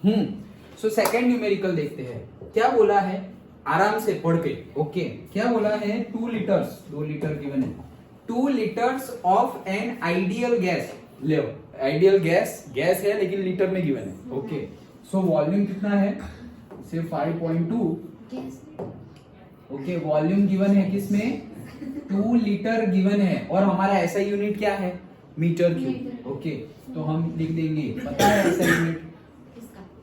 So second numerical देखते हैं क्या बोला है, आराम से पढ़ के। ओके क्या बोला है, 2 लीटर्स, 2 लीटर गिवन है, 2 litres of an ideal gas. ले आइडियल गैस है लेकिन लीटर में गिवन है। ओके सो वॉल्यूम कितना है, सिर्फ 5.2। ओके वॉल्यूम गिवन है किसमें, 2 लीटर गिवन है और हमारा ऐसा यूनिट क्या है, मीटर क्यूब। ओके तो हम लिख देंगे, पता है ऐसा यूनिट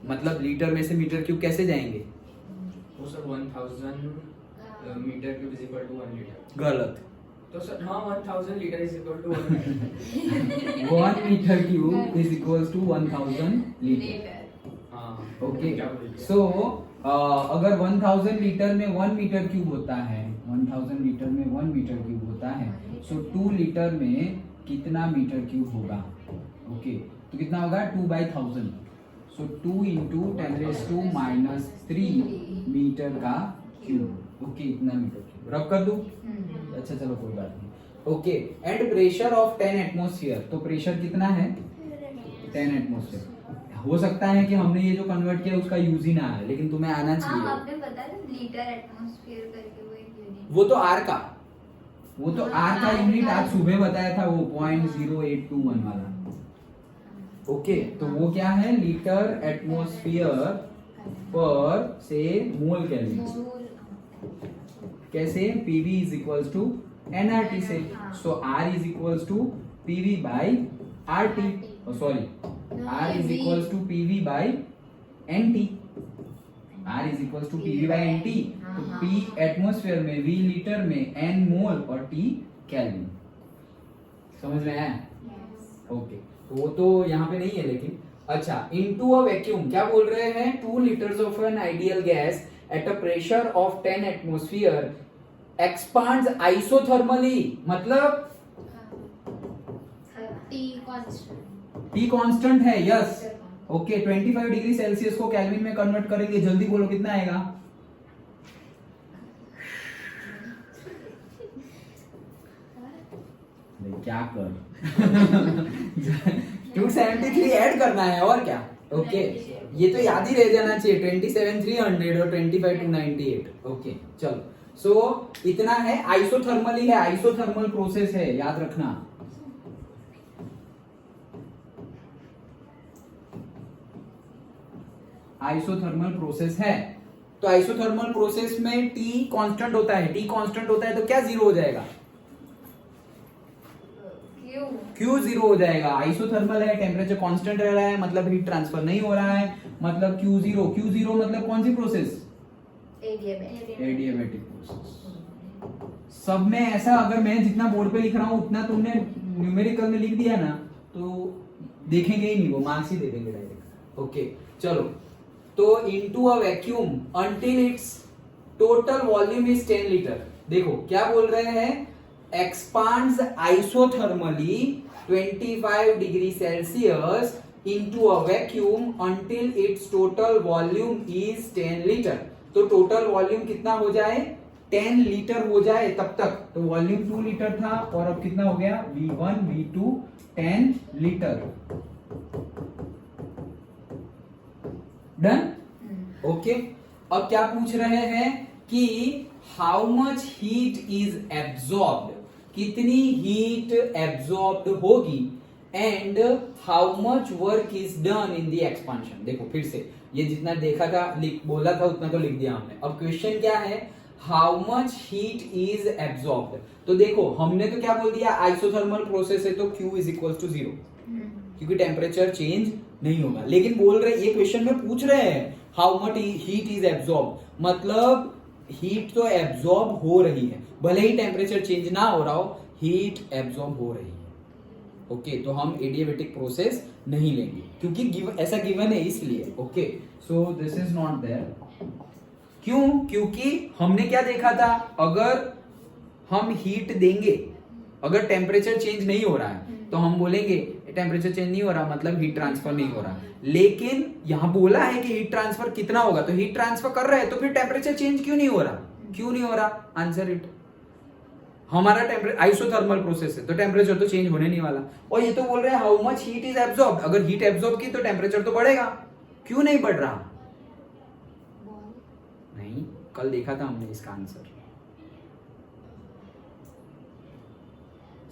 मतलब लीटर में से मीटर क्यूब कैसे जाएंगे, तो sir 1000 metre cube is equal to 1 litre. गलत। तो सर हाँ 1000 litre is equal to 1 litre. 1 metre cube is equal to 1000 litre. हाँ ओके क्या बोल दिया? सो अगर 1000 लीटर में 1 मीटर क्यूब होता है, 1000 लीटर में 1 मीटर क्यूब होता है, सो 2 लीटर में कितना मीटर क्यूब होगा। ओके तो कितना होगा, 2/1000। सो 2 इंटू 10⁻³ मीटर का क्यूब। ओके इतना मीटर क्यूब रब कर दूं। अच्छा चलो कोई बात नहीं। Okay and pressure of 10 atmosphere, तो प्रेशर कितना है, 10 एटमॉस्फेयर। हो सकता है कि हमने ये जो कन्वर्ट किया उसका यूज ही ना आए, लेकिन तुम्हें आना चाहिए। आपने बताया लीटर एटमॉस्फेयर करके वो एक यूनिट, वो तो आर का, वो तो आर का यूनिट आज सुबह बताया था, वो 0.0821 वाला। ओके तो वो क्या है, लीटर एटमॉस्फेयर पर से मोल केल्विन। कैसे, PV is equals to NRT से। So R is equals to PV by RT, sorry R is equals to PV by NT. R is equals to PV by NT. तो P atmosphere में, V litre में, N mole और T kelvin. समझ में आया? Okay तो वो तो यहाँ पे नहीं है लेकिन। अच्छा इनटू अ वैक्यूम, क्या बोल रहे हैं, 2 litres of an ideal gas at a pressure of 10 atmosphere expands isothermally, मतलब टी कांस्टेंट है। यस ओके 25 डिग्री सेल्सियस को केल्विन में कन्वर्ट करेंगे, जल्दी बोलो कितना आएगा। क्या कर 273 ऐड करना है और क्या। ओके ये तो याद ही रह जाना चाहिए, 27,300 और 25,298। ओके चलो सो इतना है, आइसोथर्मली है, आइसोथर्मल प्रोसेस है, याद रखना। आइसोथर्मल प्रोसेस है, तो आइसोथर्मल प्रोसेस में टी कांस्टेंट होता है, टी कांस्टेंट होता है तो क्या जीरो हो जाएगा, क्यू जीरो हो जाएगा। आइसोथर्मल है, टेम्परेचर कांस्टेंट रह रहा है, मतलब हीट ट्रांसफर नहीं हो रहा है, मतलब क्यू जीरो। क्यू जीरो मतलब कौन सी प्रोसेस, एडियाबैटिक प्रोसेस। सब में ऐसा, अगर मैं जितना बोर्ड पे लिख रहा हूं उतना तुमने न्यूमेरिकल में लिख दिया ना तो देखेंगे ही नहीं, वो मार्क्स ही दे देंगे डायरेक्ट। ओके चलो तो into a vacuum until it's total volume is 10 litre. देखो क्या बोल रहे हैं, expands isothermally 25 degree Celsius into a vacuum until its total volume is 10 liter। तो टोटल वॉल्यूम कितना हो जाए, 10 लीटर हो जाए तब तक। तो वॉल्यूम 2 लीटर था और अब कितना हो गया, V1 V2 10 litre. Done. Okay अब क्या पूछ रहे हैं कि how much heat is absorbed, कितनी हीट एब्सॉर्ब्ड होगी, and how much work is done in the expansion. देखो फिर से ये जितना देखा था बोला था उतना तो लिख दिया हमने। अब क्वेश्चन क्या है, how much heat is absorbed. तो देखो हमने तो क्या बोल दिया, आइसोथर्मल प्रोसेस है तो Q इज इक्वल टू 0, क्योंकि टेम्परेचर चेंज नहीं होगा। लेकिन बोल रहे, ये क्वेश्चन में पूछ रहे हैं how much heat is absorb, मतलब हीट तो एब्सॉर्ब हो रही है, भले ही टेम्परेचर चेंज ना हो रहा हो, हीट एब्सॉर्ब हो रही है। ओके तो हम एडियाबैटिक प्रोसेस नहीं लेंगे क्योंकि ऐसा गिवन है इसलिए। Okay so this is not there. क्यों, क्योंकि हमने क्या देखा था, अगर हम हीट देंगे, अगर टेम्परेचर चेंज नहीं हो रहा है तो हम बोलेंगे टेम्परेचर चेंज नहीं हो रहा मतलब हीट ट्रांसफर नहीं हो रहा। लेकिन यहां बोला है कि हीट ट्रांसफर कितना होगा, तो हीट ट्रांसफर कर रहे हैं तो फिर टेम्परेचर चेंज क्यों नहीं हो रहा, क्यों नहीं हो रहा, आंसर इट। हमारा टेम्परेचर आइसोथर्मल प्रोसेस है तो टेम्परेचर तो चेंज होने नहीं वाला। और ये तो बोल रहे हैं how much heat is absorb, अगर हीट एब्सॉर्ब की तो टेम्परेचर तो बढ़ेगा, क्यों नहीं बढ़ रहा? बॉल नहीं, कल देखा था हमने इसका आंसर।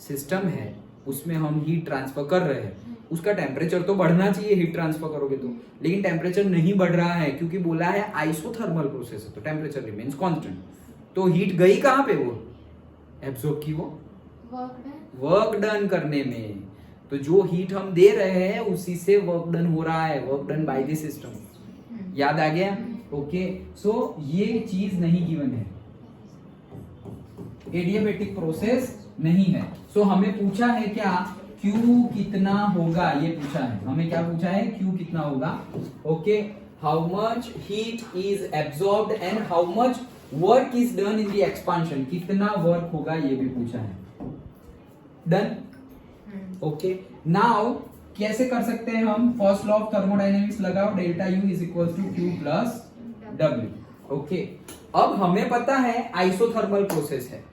सिस्टम है, उसमें हम हीट ट्रांसफर कर रहे हैं, उसका टेम्परेचर तो बढ़ना चाहिए हीट ट्रांसफर करोगे तो, लेकिन टेम्परेचर नहीं बढ़ रहा है क्योंकि बोला है आइसोथर्मल प्रोसेस है, तो टेम्परेचर रिमेन्स कांस्टेंट। तो हीट गई कहां पे? वो एब्जॉर्ब की, वो वर्क डन करने में। तो जो हीट हम दे रहे हैं उसी से वर्क डन हो रहा है, work done by the system. याद आ गया? ओके, सो ये चीज नहीं गिवन है, एडियाबेटिक प्रोसेस नहीं है। सो हमें पूछा है क्या? Q कितना होगा, ये पूछा है हमें। क्या पूछा है? Q कितना होगा। Okay, how much heat is absorbed and how much work is done in the expansion, कितना वर्क होगा ये भी पूछा है। डन? ओके, नाउ कैसे कर सकते हैं हम? फर्स्ट लॉ ऑफ थर्मोडायनेमिक्स लगाओ, delta U is equal to Q plus W. Okay, अब हमें पता है आइसोथर्मल प्रोसेस है।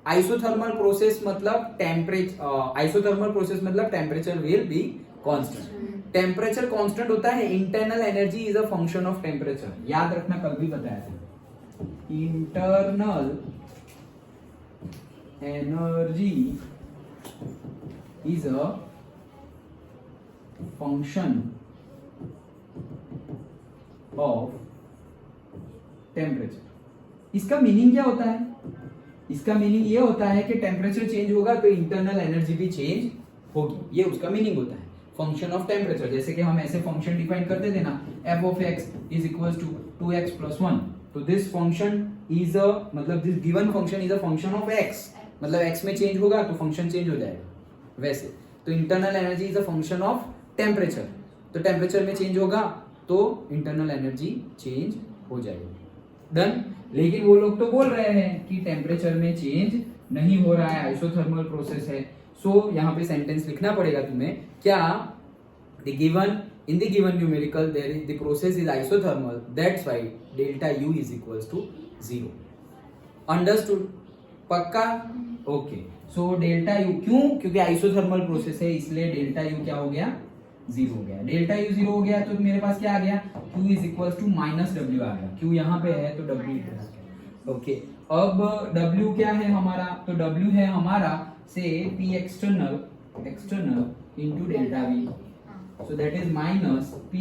आइसोथर्मल प्रोसेस मतलब temperature will be constant. Temperature constant होता है, internal energy is a function of temperature. याद रखना, कल भी बताया था, internal energy is a function of temperature. इसका मीनिंग क्या होता है? इसका मीनिंग ये होता है कि टेम्परेचर चेंज होगा तो इंटरनल एनर्जी भी चेंज होगी, ये उसका मीनिंग होता है, फंक्शन ऑफ टेम्परेचर। जैसे कि हम ऐसे फंक्शन डिफाइन करते थे ना, f of x is equals to 2x plus 1, तो दिस फंक्शन इज अ, मतलब this given function is a function of x, मतलब x में चेंज होगा तो फंक्शन चेंज हो जाएगा। वैसे तो internal energy is a function of temperature, तो टेम्परेचर में चेंज होगा तो इंटरनल एनर्जी चेंज हो जाएगी। डन? लेकिन वो लोग तो बोल रहे हैं कि टेम्परेचर में चेंज नहीं हो रहा है, आइसोथर्मल प्रोसेस है। सो यहाँ पे सेंटेंस लिखना पड़ेगा तुम्हें, क्या? The given in the given numerical there is the process is isothermal, that's why delta U is equals to 0। Understood? पक्का? ओके, सो डेल्टा यू क्यों? क्योंकि आइसोथर्मल प्रोसेस है, इसलिए डेल्टा यू क्या हो गया? 0 हो गया। डेल्टा यू 0 हो गया तो मेरे पास क्या आ गया? Q is equal to minus W आ गया। Q यहाँ पे है तो W इधर आ गया। ओके, अब W क्या है हमारा? तो W है हमारा से P external into delta V, so that is minus P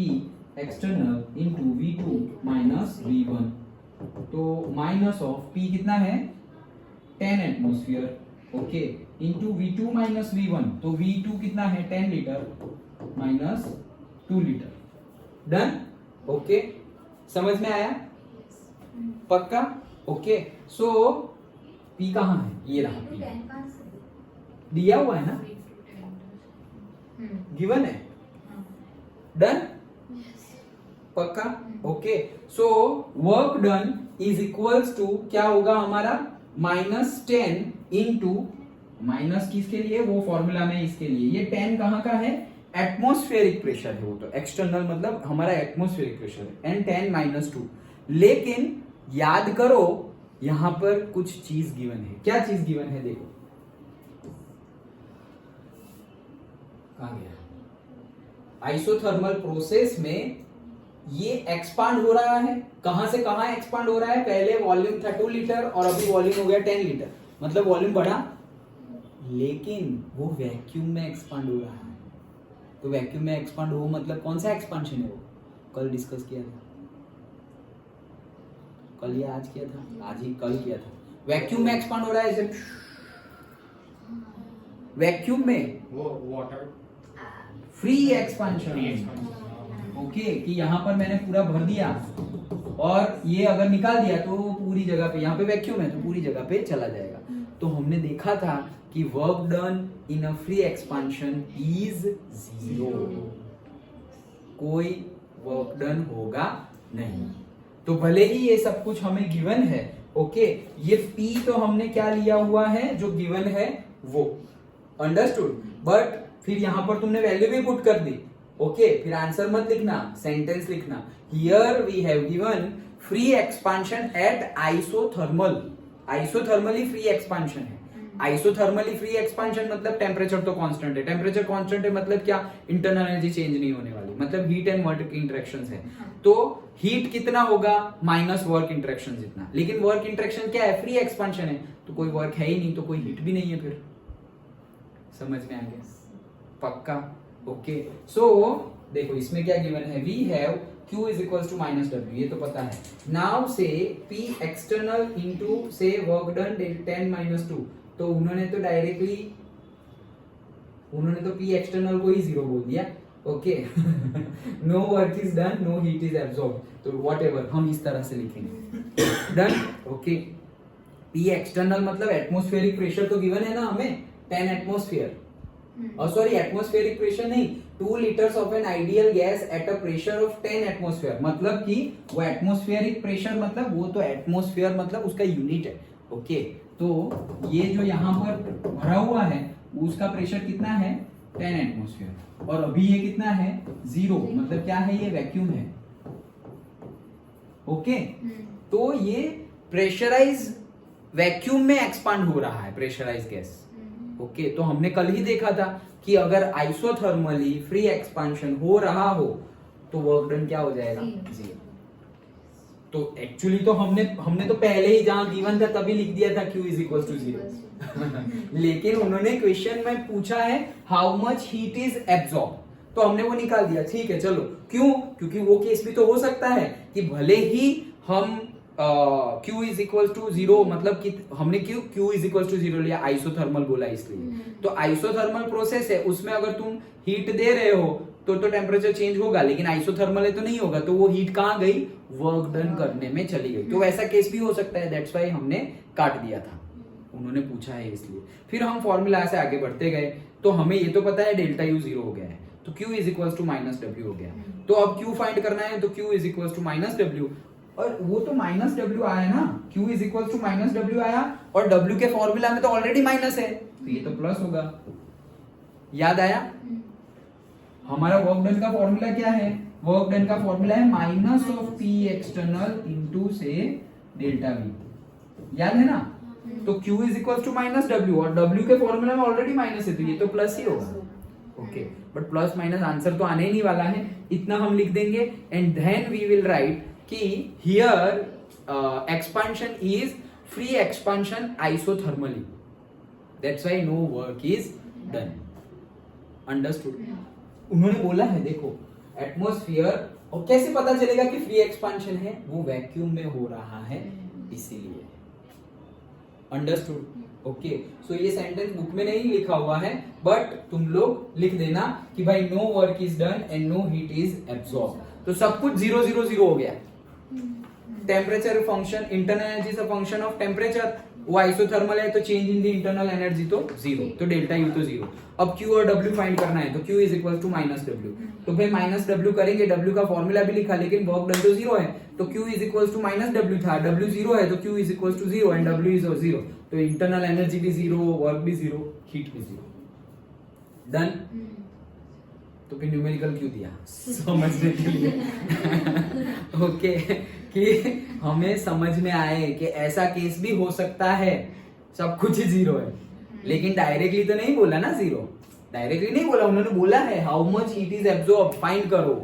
external into V2 minus V1। तो माइनस ऑफ P कितना है? 10 atmosphere, okay, into V2 minus V1, तो V2 कितना है? 10 litre minus 2 litre. Done? Okay, समझ में आया? पक्का? ओके, सो P कहाँ है? ये रहा P, दिया हुआ है ना, गिवन है। डन? पक्का? Okay, so work done is equals to क्या होगा हमारा? -10 इंटू, माइनस किसके लिए? वो फॉर्मूला में इसके लिए। ये 10 कहाँ का है? एटमॉस्फेरिक प्रेशर है वो, तो एक्सटर्नल मतलब हमारा एटमॉस्फेरिक प्रेशर है, एंड 10 माइनस 2। लेकिन याद करो यहां पर कुछ चीज गिवन है। क्या चीज गिवन है? देखो कहां गया? आइसोथर्मल प्रोसेस में ये एक्सपांड हो रहा है, कहां से कहां एक्सपांड हो रहा है? पहले वॉल्यूम था 2 लीटर और अभी वॉल्यूम हो गया 10 लीटर, मतलब वॉल्यूम बढ़ा, लेकिन वो वैक्यूम में एक्सपांड हो रहा है। तो वैक्यूम में एक्सपांड हो मतलब कौन सा एक्सपांशन है? वो कल डिस्कस किया था, कल या आज किया था? आज ही, कल किया था। वैक्यूम में एक्सपांड हो रहा है, जब वैक्यूम में वो वाटर फ्री एक्सपांशन। ओके, कि यहाँ पर मैंने पूरा भर दिया और ये अगर निकाल दिया तो पूरी जगह पे, यहाँ पे वैक्यूम है तो पूरी जगह पे चला जाएगा। तो हमने देखा था कि work done in a free expansion is 0, कोई वर्क डन होगा नहीं। तो भले ही ये सब कुछ हमें गिवन है, ओके, ये P तो हमने क्या लिया हुआ है? जो गिवन है वो, अंडरस्टूड? बट फिर यहां पर तुमने वैल्यू भी पुट कर दी, ओके, फिर आंसर मत लिखना, सेंटेंस लिखना। Here we have given free expansion at isothermal, isothermally free expansion है। आइसोथर्मली फ्री एक्सपांशन मतलब टेम्परेचर तो कांस्टेंट है, टेम्परेचर कांस्टेंट है मतलब क्या? इंटरनल एनर्जी चेंज नहीं होने वाली। मतलब हीट एंड वर्क इंटरेक्शन है, हाँ। तो हीट कितना होगा माइनस वर्क इंटरेक्शन जितना, लेकिन वर्क इंटरेक्शन क्या है, फ्री एक्सपांशन है, तो कोई वर्क है ही नहीं, तो कोई हीट भी नहीं है। फिर समझ में आ गया? पक्का? ओके। सो देखो इसमें क्या गिवन है, we have Q is equal to minus W, ये तो पता है। नाउ से P एक्सटर्नल इंटू से वर्क डन 10 माइनस 2, तो उन्होंने तो P एक्सटर्नल को ही 0 बोल दिया। Okay no work is done, no heat is absorb, तो व्हाटएवर हम इस तरह से लिखेंगे। डन। ओके। P एक्सटर्नल मतलब एटमॉस्फेरिक प्रेशर तो गिवन है ना हमें, 10 एटमॉस्फेयर, और सॉरी एटमॉस्फेरिक प्रेशर नहीं, 2 litres of an ideal gas at a pressure of 10 atmosphere, मतलब कि वो एटमॉस्फेरिक प्रेशर मतलब वो तो एटमॉस्फेयर मतलब उसका यूनिट है। ओके, तो ये जो यहाँ पर भरा हुआ है उसका प्रेशर कितना है, 10 एटमॉस्फेयर, और अभी ये कितना है, 0, मतलब क्या है, ये वैक्यूम है। ओके, तो ये प्रेशराइज वैक्यूम में एक्सपांड हो रहा है, प्रेशराइज गैस। ओके, तो हमने कल ही देखा था कि अगर आइसोथर्मली फ्री एक्सपांशन हो रहा हो तो वर्क डन क्या हो जाएगा, 0। तो एक्चुअली तो हमने तो पहले ही जहां गिवन था तभी लिख दिया था Q इज इक्वल टू 0 लेकिन उन्होंने क्वेश्चन में पूछा है how much heat is absorb, तो हमने वो निकाल दिया। ठीक है, चलो, क्यों? क्योंकि वो केस भी तो हो सकता है कि भले ही हम Q इज इक्वल टू 0, मतलब कि हमने Q इज इक्वल टू 0 लिया, आइसोथर्मल बोला इसलिए। तो आइसोथर्मल प्रोसेस है, उसमें अगर तुम हीट दे रहे हो तो टेम्परेचर चेंज होगा, लेकिन आइसोथर्मल है तो नहीं होगा, तो वो हीट कहाँ गई, वर्क डन करने में चली गई। तो वैसा केस भी हो सकता है, दैट्स वाई हमने काट दिया था, उन्होंने पूछा है इसलिए। फिर हम फॉर्मूला से आगे बढ़ते गए, तो हमें ये तो पता है डेल्टा यू 0 हो गया है, तो Q is equal to minus W हो गया। तो अब Q फाइंड करना है, तो Q is equal to minus W, और वो तो माइनस डब्ल्यू आया ना, Q is equal to minus W आया, और W के फॉर्मूला में तो ऑलरेडी माइनस है, तो ये तो प्लस होगा। याद आया? हमारा वर्क डन का फॉर्मूला क्या है, वर्क डन का फॉर्मूला है minus of P external into से डेल्टा V, याद है ना? तो Q is equal to minus W, और W के फॉर्मूला में ऑलरेडी माइनस है, तो ये तो प्लस ही होगा। Okay, but plus minus answer तो आने ही नहीं वाला है, इतना हम लिख देंगे, and then we will write कि here expansion is free expansion isothermally, that's why no work is done. Understood? उन्होंने बोला है देखो एटमॉस्फेयर, और कैसे पता चलेगा कि फ्री एक्सपांशन है, वो वैक्यूम में हो रहा है इसीलिए। अंडरस्टूड? ओके, सो ये सेंटेंस बुक में नहीं लिखा हुआ है, बट तुम लोग लिख देना कि भाई no work is done and no heat is absorb, तो सब कुछ 0 0 0 हो गया। Temperature function, internal energy is a function of temperature, वो आइसोथर्मल है तो change in the internal energy तो 0, तो डेल्टा यू तो 0। अब Q और W फाइंड करना है, तो Q is equal to minus W, तो भाई माइनस डब्ल्यू करेंगे, W का फॉर्मूला भी लिखा, लेकिन वर्क डन तो 0 है, तो Q is equal to minus W था, W 0 है तो Q is equal to 0 and W is 0, तो इंटरनल एनर्जी भी 0, वर्क भी 0, हीट भी 0। डन? तो फिर न्यूमेरिकल क्यों दिया, समझने के लिए ओके, कि हमें समझ में आए कि ऐसा केस भी हो सकता है, सब कुछ 0 है, लेकिन डायरेक्टली तो नहीं बोला ना 0, डायरेक्टली नहीं बोला, उन्होंने बोला है how much heat is absorb find करो।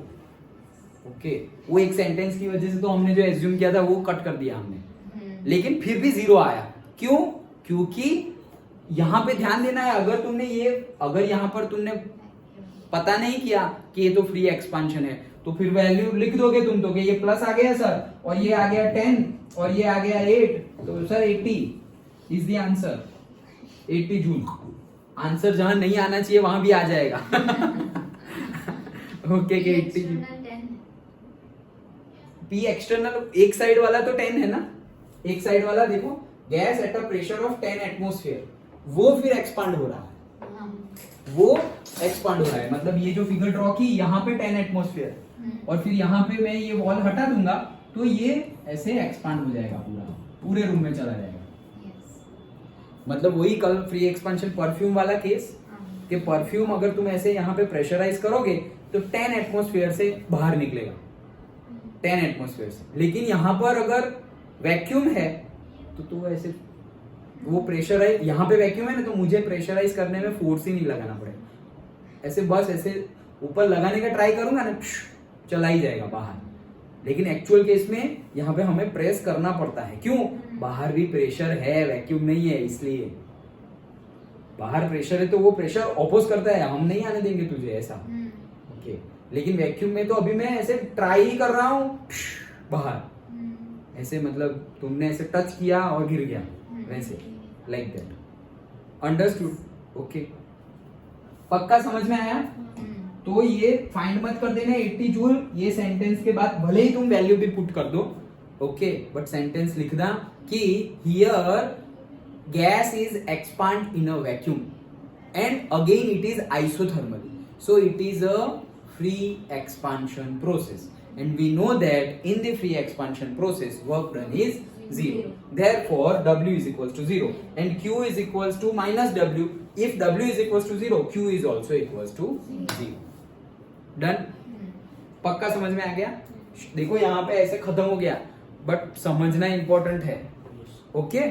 ओके, वो एक सेंटेंस की वजह से तो हमने जो एज्यूम किया था वो कट कर दिया हमने, लेकिन फिर भी 0 आया। क्यों? क्योंकि यहां पे ध्यान देना है, अगर यहां पर तुमने पता नहीं किया कि ये तो फ्री एक्सपांशन है, तो फिर वैल्यू लिख दोगे तुम तो कि ये प्लस आ गया सर, और ये आ गया 10 और ये आ गया 8, तो sir 80 is the answer, 80 joule. Answer जहां नहीं आना चाहिए वहां भी आ जाएगा ओके, 80 जूल। P एक्सटर्नल एक साइड वाला तो 10 है ना, एक साइड वाला देखो, gas at a pressure of 10 atmosphere, वो फिर एक्सपांड हो रहा है, वो एक्सपांड हो रहा है, मतलब ये जो फिगर ड्रॉ की यहाँ पे 10 एटमॉस्फेयर, और फिर यहाँ पे मैं ये वॉल हटा दूंगा तो ये ऐसे एक्सपांड हो जाएगा, पूरे रूम में चला जाएगा। मतलब वही कल फ्री एक्सपांशन परफ्यूम वाला केस, कि परफ्यूम अगर तुम ऐसे यहाँ पे प्रेशराइज करोगे तो 10 एटमॉस्फेयर से बाहर निकलेगा, 10 एटमॉस्फेयर से, लेकिन यहाँ पर अगर वैक्यूम है तो ऐसे वो प्रेशराइज, यहाँ पे वैक्यूम है ना, तो मुझे प्रेशराइज करने में फोर्स ही नहीं लगाना पड़ेगा, ऐसे बस ऐसे ऊपर लगाने का ट्राई करूंगा ना, चला ही जाएगा बाहर। लेकिन एक्चुअल केस में यहाँ पे हमें प्रेस करना पड़ता है। क्यों? बाहर भी प्रेशर है, वैक्यूम नहीं है, इसलिए। बाहर प्रेशर है तो वो प्रेशर ऑपोज करता है, हम नहीं आने देंगे तुझे ऐसा। ओके, लेकिन वैक्यूम में तो अभी मैं ऐसे ट्राई ही कर रहा हूं, बाहर ऐसे, मतलब तुमने ऐसे टच किया और गिर गया, वैसे, लाइक दैट। अंडरस्टूड? ओके, पक्का समझ में आया? तो ये फाइंड मत कर देना 80 जूल, ये सेंटेंस के बाद भले ही तुम वैल्यू भी पुट कर दो, ओके, बट सेंटेंस लिखना कि here gas is expand in a vacuum and again it is isothermal, so it is a free expansion process, and we know that in the free expansion process work done is 0. Therefore W is equals to 0 and Q is equals to minus W. If W is equals to 0, Q is also equals to 0. Done? पक्का समझ में आ गया? देखो यहाँ पे ऐसे खत्म हो गया, बट समझना इंपॉर्टेंट है। ओके?